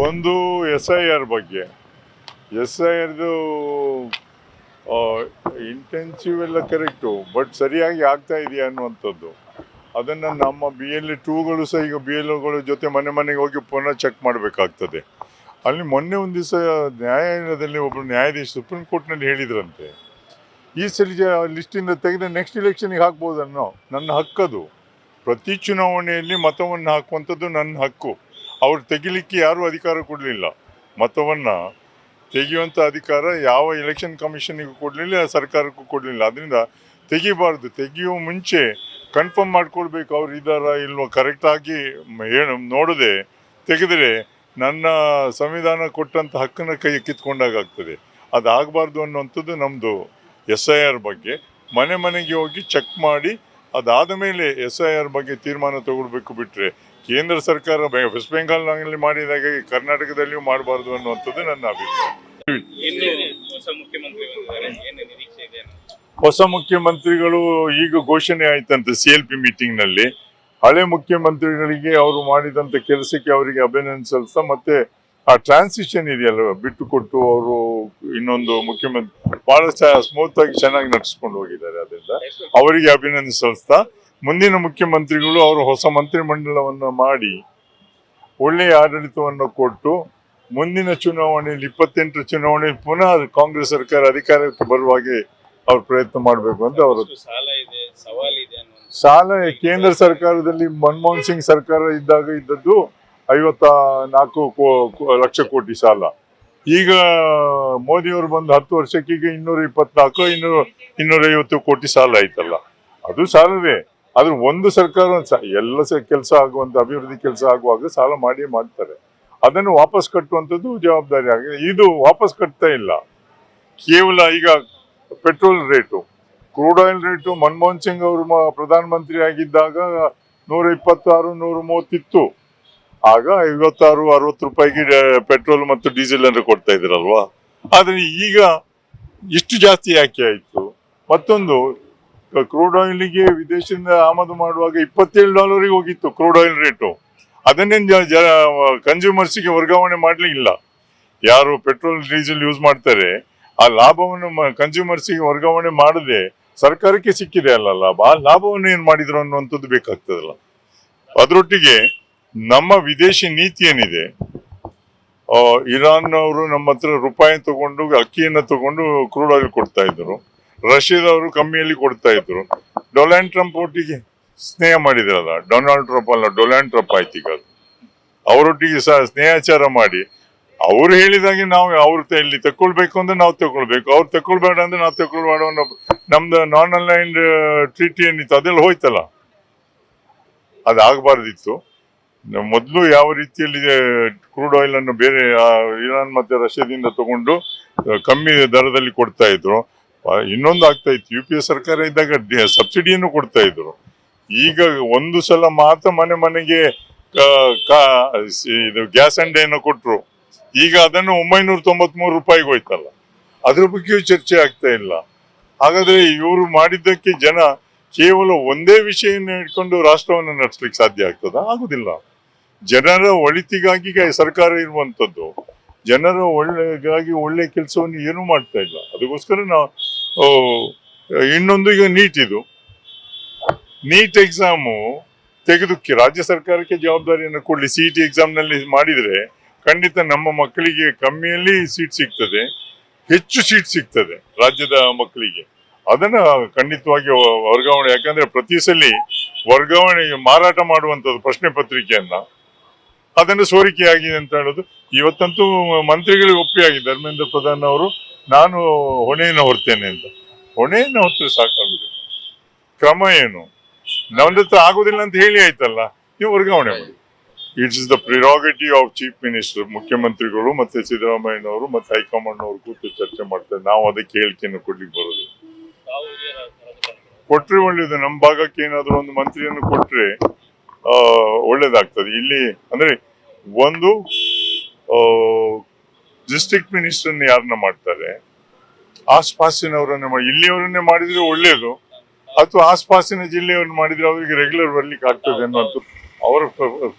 ಒಂದು SIR ಬಗ್ಗೆ SIRದು intensive ಎಲ್ಲ ಕರೆಕ್ಟು, ಬಟ್ ಸರಿಯಾಗಿ ಆಗ್ತಾ ಇದೆಯಾ ಅನ್ನುವಂಥದ್ದು ಅದನ್ನು ನಮ್ಮ BLA2ಗಳು ಸಹ ಈಗ BLOಗಳ ಜೊತೆ ಮನೆಗೆ ಹೋಗಿ ಪುನಃ ಚೆಕ್ ಮಾಡಬೇಕಾಗ್ತದೆ. ಅಲ್ಲಿ ಮೊನ್ನೆ ಒಂದು ದಿವಸ ನ್ಯಾಯಾಲಯದಲ್ಲಿ ಒಬ್ಬರು ನ್ಯಾಯಾಧೀಶ ಸುಪ್ರೀಂ ಕೋರ್ಟ್ನಲ್ಲಿ ಹೇಳಿದ್ರಂತೆ, ಈ ಸರಿ ಲಿಸ್ಟಿಂದ ತೆಗೆದು ನೆಕ್ಸ್ಟ್ ಇಲೆಕ್ಷನ್ಗೆ ಹಾಕ್ಬೋದನ್ನೋ, ನನ್ನ ಹಕ್ಕದು. ಪ್ರತಿ ಚುನಾವಣೆಯಲ್ಲಿ ಮತವನ್ನು ಹಾಕುವಂಥದ್ದು ನನ್ನ ಹಕ್ಕು. ಅವ್ರು ತೆಗಿಲಿಕ್ಕೆ ಯಾರೂ ಅಧಿಕಾರ ಕೊಡಲಿಲ್ಲ. ಮತವನ್ನು ತೆಗೆಯುವಂಥ ಅಧಿಕಾರ ಯಾವ ಎಲೆಕ್ಷನ್ ಕಮಿಷನಿಗೂ ಕೊಡಲಿಲ್ಲ, ಸರ್ಕಾರಕ್ಕೂ ಕೊಡಲಿಲ್ಲ. ಅದರಿಂದ ತೆಗಿಬಾರ್ದು. ತೆಗೆಯುವ ಮುಂಚೆ ಕನ್ಫರ್ಮ್ ಮಾಡ್ಕೊಳ್ಬೇಕು ಅವ್ರು ಇದ್ದಾರಾ ಇಲ್ವೋ, ಕರೆಕ್ಟಾಗಿ ಏನು ನೋಡದೆ ತೆಗೆದರೆ ನನ್ನ ಸಂವಿಧಾನ ಕೊಟ್ಟಂಥ ಹಕ್ಕನ್ನು ಕೈ ಕಿತ್ಕೊಂಡಾಗ್ತದೆ. ಅದಾಗಬಾರ್ದು ಅನ್ನುವಂಥದ್ದು ನಮ್ಮದು SIR ಬಗ್ಗೆ. ಮನೆಗೆ ಹೋಗಿ ಚೆಕ್ ಮಾಡಿ ಅದಾದ ಮೇಲೆ SIR ಬಗ್ಗೆ ತೀರ್ಮಾನ ತಗೊಳ್ಬೇಕು. ಬಿಟ್ಟರೆ ಕೇಂದ್ರ ಸರ್ಕಾರ ವೆಸ್ಟ್ ಬೆಂಗಾಲ್ನಲ್ಲಿ ಮಾಡಿದಾಗೆ ಕರ್ನಾಟಕದಲ್ಲಿಯೂ ಮಾಡಬಾರ್ದು ಅನ್ನುವಂಥದ್ದು ನನ್ನ ಅಭಿಪ್ರಾಯ. ಹೊಸ ಮುಖ್ಯಮಂತ್ರಿಗಳು ಈಗ ಘೋಷಣೆ ಆಯ್ತಂತೆ CLP ಮೀಟಿಂಗ್ನಲ್ಲಿ. ಹಳೆ ಮುಖ್ಯಮಂತ್ರಿಗಳಿಗೆ ಅವರು ಮಾಡಿದಂಥ ಕೆಲಸಕ್ಕೆ ಅವರಿಗೆ ಅಭಿನಂದಿಸಲ್ಸ, ಮತ್ತೆ ಆ ಟ್ರಾನ್ಸಿಷನ್ ಇದೆಯಲ್ಲ, ಬಿಟ್ಟು ಕೊಟ್ಟು ಅವರು ಇನ್ನೊಂದು ಮುಖ್ಯಮಂತ್ರಿ ಬಹಳ ಸ್ಮೂತ್ ಆಗಿ ಚೆನ್ನಾಗಿ ನಡ್ಸ್ಕೊಂಡು ಹೋಗಿದ್ದಾರೆ. ಅದರಿಂದ ಅವರಿಗೆ ಅಭಿನಂದಿಸಲ್ಸ್ತಾ ಮುಂದಿನ ಮುಖ್ಯಮಂತ್ರಿಗಳು ಅವರು ಹೊಸ ಮಂತ್ರಿಮಂಡಲವನ್ನು ಮಾಡಿ ಒಳ್ಳೆಯ ಆಡಳಿತವನ್ನು ಕೊಟ್ಟು ಮುಂದಿನ ಚುನಾವಣೆಯಲ್ಲಿ 28 ಚುನಾವಣೆಯಲ್ಲಿ ಪುನಃ ಕಾಂಗ್ರೆಸ್ ಸರ್ಕಾರ ಅಧಿಕಾರಕ್ಕೆ ಬರುವ ಹಾಗೆ ಅವ್ರು ಪ್ರಯತ್ನ ಮಾಡಬೇಕು ಅಂತ ಅವರು. ಸಾಲ ಕೇಂದ್ರ ಸರ್ಕಾರದಲ್ಲಿ ಮನಮೋಹನ್ ಸಿಂಗ್ ಸರ್ಕಾರ ಇದ್ದಾಗ ಇದ್ದದ್ದು 54 ಲಕ್ಷ ಕೋಟಿ ಸಾಲ. ಈಗ ಮೋದಿಯವರು ಬಂದು 10 ವರ್ಷಕ್ಕೆ ಈಗ 224 250 ಕೋಟಿ ಸಾಲ ಆಯ್ತಲ್ಲ. ಅದು ಸಾಲವೇ. ಆದ್ರೆ ಒಂದು ಸರ್ಕಾರ ಎಲ್ಲ ಕೆಲಸ ಆಗುವಂತ ಅಭಿವೃದ್ಧಿ ಕೆಲಸ ಆಗುವಾಗ ಸಾಲ ಮಾಡ್ತಾರೆ. ಅದನ್ನು ವಾಪಸ್ ಕಟ್ಟುವಂಥದ್ದು ಜವಾಬ್ದಾರಿ ಆಗಿದೆ. ಇದು ವಾಪಸ್ ಕಟ್ತಾ ಇಲ್ಲ. ಕೇವಲ ಈಗ petrol rate, crude oil rate Manmohan Singh ಅವರು ಪ್ರಧಾನಮಂತ್ರಿ ಆಗಿದ್ದಾಗ 126 130 ಇತ್ತು. ಆಗ 56-60 ರೂಪಾಯಿಗೆ ಪೆಟ್ರೋಲ್ ಮತ್ತು ಡೀಸೆಲ್ ಅನ್ನು ಕೊಡ್ತಾ ಇದ್ರಲ್ವಾ. ಆದ್ರೆ ಈಗ ಇಷ್ಟು ಜಾಸ್ತಿ ಯಾಕೆ ಆಯ್ತು? ಮತ್ತೊಂದು, ಕ್ರೂಡ್ ಆಯಿಲ್ಗೆ ವಿದೇಶದಿಂದ ಆಮದು ಮಾಡುವಾಗ $27 ಹೋಗಿತ್ತು ಕ್ರೂಡ್ ಆಯಿಲ್ ರೇಟು. ಅದನ್ನೇನು ಕನ್ಸ್ಯೂಮರ್ಸಿಗೆ ವರ್ಗಾವಣೆ ಮಾಡಲಿಲ್ಲ. ಯಾರು ಪೆಟ್ರೋಲ್ ಡೀಸೆಲ್ ಯೂಸ್ ಮಾಡ್ತಾರೆ ಆ ಲಾಭವನ್ನು ಕನ್ಸ್ಯೂಮರ್ಸಿಗೆ ವರ್ಗಾವಣೆ ಮಾಡದೆ ಸರ್ಕಾರಕ್ಕೆ ಸಿಕ್ಕಿದೆ ಅಲ್ಲ ಲಾಭ. ಆ ಲಾಭವನ್ನು ಏನ್ ಮಾಡಿದ್ರು ಅನ್ನುವಂಥದ್ದು ಬೇಕಾಗ್ತದಲ್ಲ. ಅದರೊಟ್ಟಿಗೆ ನಮ್ಮ ವಿದೇಶಿ ನೀತಿ ಏನಿದೆ, ಇರಾನ್ ಅವರು ನಮ್ಮ ಹತ್ರ ರೂಪಾಯಿ ತಗೊಂಡು ಅಕ್ಕಿಯನ್ನು ತಗೊಂಡು ಕ್ರೂಡ್ ಆಯಿಲ್ ಕೊಡ್ತಾ ಇದ್ರು. ರಷ್ಯಾದವರು ಕಮ್ಮಿಯಲ್ಲಿ ಕೊಡ್ತಾ ಇದ್ರು. ಡೊನಾಲ್ಡ್ ಟ್ರಂಪ್ ಒಟ್ಟಿಗೆ ಸ್ನೇಹ ಮಾಡಿದ್ರಲ್ಲ, ಡೊನಾಲ್ಡ್ ಟ್ರಂಪ್ ಅಲ್ಲ ಡೊನಾಲ್ಡ್ ಟ್ರಂಪ್ ಆಯ್ತು ಈಗ. ಅವರೊಟ್ಟಿಗೆ ಸಹ ಸ್ನೇಹಾಚಾರ ಮಾಡಿ ಅವ್ರು ಹೇಳಿದಾಗೆ ನಾವು ಅವ್ರ ಇಲ್ಲಿ ತಕೊಳ್ಬೇಕು ಅಂದ್ರೆ ನಾವು ತಕೊಳ್ಬೇಕು, ಅವ್ರು ತಕೊಳ್ಬೇಡ ಅಂದ್ರೆ ನಾವು ತಕೊಳ್ಬೇಡ ಅನ್ನೋ ನಮ್ದು ನಾನ್ ಅಲೈನ್ಡ್ ಟ್ರೀಟಿ ಏನಿತ್ತು ಅದೆಲ್ಲ ಹೋಯ್ತಲ್ಲ. ಅದಾಗಬಾರ್ದಿತ್ತು. ಮೊದಲು ಯಾವ ರೀತಿಯಲ್ಲಿ ಕ್ರೂಡ್ ಆಯಿಲ್ ಅನ್ನು ಬೇರೆ ಇರಾನ್ ಮತ್ತೆ ರಷ್ಯಾದಿಂದ ತಗೊಂಡು ಕಮ್ಮಿ ದರದಲ್ಲಿ ಕೊಡ್ತಾ ಇದ್ರು. ಇನ್ನೊಂದು ಆಗ್ತಾ ಇತ್ತು, UPA ಸರ್ಕಾರ ಇದ್ದಾಗ ಸಬ್ಸಿಡಿಯನ್ನು ಕೊಡ್ತಾ ಇದ್ರು. ಈಗ ಒಂದು ಸಲ ಮಾತ್ರ ಮನೆಗೆ ಇದು ಗ್ಯಾಸ್ ಅಂಡೆಯನ್ನು ಕೊಟ್ರು. ಈಗ ಅದನ್ನು 993 ರೂಪಾಯಿಗೆ ಹೋಯ್ತಲ್ಲ. ಅದ್ರ ಬಗ್ಗೆಯೂ ಚರ್ಚೆ ಆಗ್ತಾ ಇಲ್ಲ. ಹಾಗಾದ್ರೆ ಇವರು ಮಾಡಿದ್ದಕ್ಕೆ ಜನ ಕೇವಲ ಒಂದೇ ವಿಷಯವನ್ನು ಇಟ್ಕೊಂಡು ರಾಷ್ಟ್ರವನ್ನು ನಡೆಸ್ಲಿಕ್ಕೆ ಸಾಧ್ಯ ಆಗ್ತದ? ಆಗುದಿಲ್ಲ. ಜನರ ಒಳಿತಿಗಾಗಿ ಸರ್ಕಾರ ಇರುವಂತದ್ದು. ಜನರ ಒಳ್ಳೆ ಕೆಲಸವನ್ನು ಏನೂ ಮಾಡ್ತಾ ಇಲ್ಲ. ಅದಕ್ಕೋಸ್ಕರ ನಾವು ಇನ್ನೊಂದು, ಈಗ ನೀಟ್ ಎಕ್ಸಾಮು ತೆಗೆದಕ್ಕೆ ರಾಜ್ಯ ಸರ್ಕಾರಕ್ಕೆ ಜವಾಬ್ದಾರಿಯನ್ನು ಕೊಡ್ಲಿ. CET ಎಕ್ಸಾಮ್ನಲ್ಲಿ ಮಾಡಿದ್ರೆ ಖಂಡಿತ ನಮ್ಮ ಮಕ್ಕಳಿಗೆ ಕಮ್ಮಿಯಲ್ಲಿ ಸೀಟ್ ಸಿಗ್ತದೆ, ಹೆಚ್ಚು ಸೀಟ್ ಸಿಗ್ತದೆ ರಾಜ್ಯದ ಮಕ್ಕಳಿಗೆ. ಅದನ್ನ ಖಂಡಿತವಾಗಿ ವರ್ಗಾವಣೆ, ಯಾಕಂದ್ರೆ ಪ್ರತಿ ಸಲ ವರ್ಗಾವಣೆ ಮಾರಾಟ ಮಾಡುವಂಥದ್ದು ಪ್ರಶ್ನೆ ಪತ್ರಿಕೆಯನ್ನ, ಅದನ್ನು ಸೋರಿಕೆ ಆಗಿದೆ ಅಂತ ಹೇಳೋದು. ಇವತ್ತಂತೂ ಮಂತ್ರಿಗಳಿಗೆ ಒಪ್ಪಿಯಾಗಿದೆ ಧರ್ಮೇಂದ್ರ ಪ್ರಧಾನ್ ಅವರು, ನಾನು ಹೊಣೆಯನ್ನು ಹೊರ್ತೇನೆ ಅಂತ. ಹೊಣೆಯನ್ನು ಹೊತ್ತರೆ ಸಾಕಾಗಿದೆ. ಕ್ರಮ ಏನು? ನಮ್ದು ಆಗುದಿಲ್ಲ ಅಂತ ಹೇಳಿ ಆಯ್ತಲ್ಲ, ನೀವು ವರ್ಗಾವಣೆ ಮಾಡಿ. It's is the prerogative of chief minister. ಮುಖ್ಯಮಂತ್ರಿಗಳು ಮತ್ತೆ ಸಿದ್ದರಾಮಯ್ಯನವರು ಮತ್ತೆ ಹೈಕಮಾಂಡ್ ಅವರು ಕೂತು ಚರ್ಚೆ ಮಾಡ್ತಾರೆ. ನಾವು ಅದಕ್ಕೆ ಹೇಳಿಕೆಯನ್ನು ಕೊಡ್ಲಿಕ್ಕೆ ಬರೋದಿಲ್ಲ. ಕೊಟ್ರೆ ಒಳ್ಳೇದು. ನಮ್ಮ ಭಾಗಕ್ಕೆ ಏನಾದ್ರು ಒಂದು ಮಂತ್ರಿಯನ್ನು ಕೊಟ್ರೆ ಒಳ್ಳೇದಾಗ್ತದೆ. ಇಲ್ಲಿ ಅಂದ್ರೆ ಒಂದು ಡಿಸ್ಟ್ರಿಕ್ಟ್ ಮಿನಿಸ್ಟರ್ ಯಾರನ್ನ ಮಾಡ್ತಾರೆ, ಆಸ್ಪಾಸಿನವರನ್ನೇ ಇಲ್ಲಿಯವರನ್ನೇ ಮಾಡಿದ್ರೆ ಒಳ್ಳೇದು, ಅಥವಾ ಆಸ್ಪಾಸಿನ ಜಿಲ್ಲೆಯವ್ರನ್ನ ಮಾಡಿದ್ರೆ ಅವರಿಗೆ ರೆಗ್ಯುಲರ್ ಬರ್ಲಿಕ್ಕೆ ಆಗ್ತದೆ ಅನ್ನೋದು. ಅವರ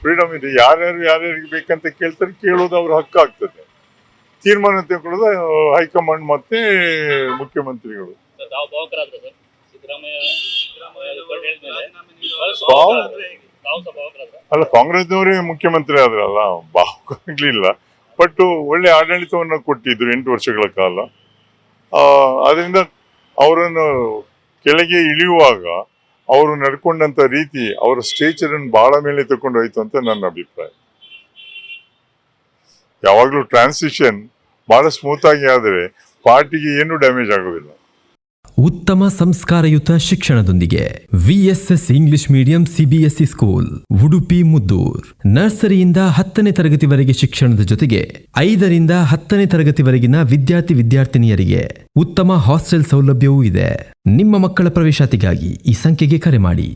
ಫ್ರೀಡಮ್ ಇದೆ. ಯಾರ್ಯಾರಿಗೆ ಬೇಕಂತ ಕೇಳ್ತಾರೆ, ಕೇಳೋದು ಅವ್ರ ಹಕ್ಕು ಆಗ್ತದೆ. ತೀರ್ಮಾನ ತಗೊಳ್ಳೋದು ಹೈಕಮಾಂಡ್ ಮತ್ತೆ ಮುಖ್ಯಮಂತ್ರಿಗಳು. ಅಲ್ಲ, ಕಾಂಗ್ರೆಸ್ನವರೇ ಮುಖ್ಯಮಂತ್ರಿ ಆದ್ರಲ್ಲ, ಬಾಗ್ಲಿಲ್ಲ. ಬಟ್ ಒಳ್ಳೆ ಆಡಳಿತವನ್ನ ಕೊಟ್ಟಿದ್ರು 8 ವರ್ಷಗಳ ಕಾಲ. ಅದರಿಂದ ಅವರನ್ನು ಕೆಳಗೆ ಇಳಿಯುವಾಗ ಅವರು ನಡ್ಕೊಂಡಂತ ರೀತಿ ಅವರ ಸ್ಟೇಚರ್ ಅನ್ನು ಬಹಳ ಮೇಲೆ ತಕೊಂಡು ಹೋಯ್ತು ಅಂತ ನನ್ನ ಅಭಿಪ್ರಾಯ. ಯಾವಾಗ್ಲೂ ಟ್ರಾನ್ಸಿಷನ್ ಬಹಳ ಸ್ಮೂತ್ ಆಗಿ ಆದರೆ ಪಾರ್ಟಿಗೆ ಏನು ಡ್ಯಾಮೇಜ್ ಆಗೋದಿಲ್ಲ. ಉತ್ತಮ ಸಂಸ್ಕಾರಯುತ ಶಿಕ್ಷಣದೊಂದಿಗೆ VSS English medium CBSE school Udupi Muddur. ನರ್ಸರಿಯಿಂದ 10ನೇ ತರಗತಿವರೆಗೆ ಶಿಕ್ಷಣದ ಜೊತೆಗೆ 5ರಿಂದ 10ನೇ ತರಗತಿವರೆಗಿನ ವಿದ್ಯಾರ್ಥಿನಿಯರಿಗೆ ಉತ್ತಮ ಹಾಸ್ಟೆಲ್ ಸೌಲಭ್ಯವೂ ಇದೆ. ನಿಮ್ಮ ಮಕ್ಕಳ ಪ್ರವೇಶಾತಿಗಾಗಿ ಈ ಸಂಖ್ಯೆಗೆ ಕರೆ ಮಾಡಿ.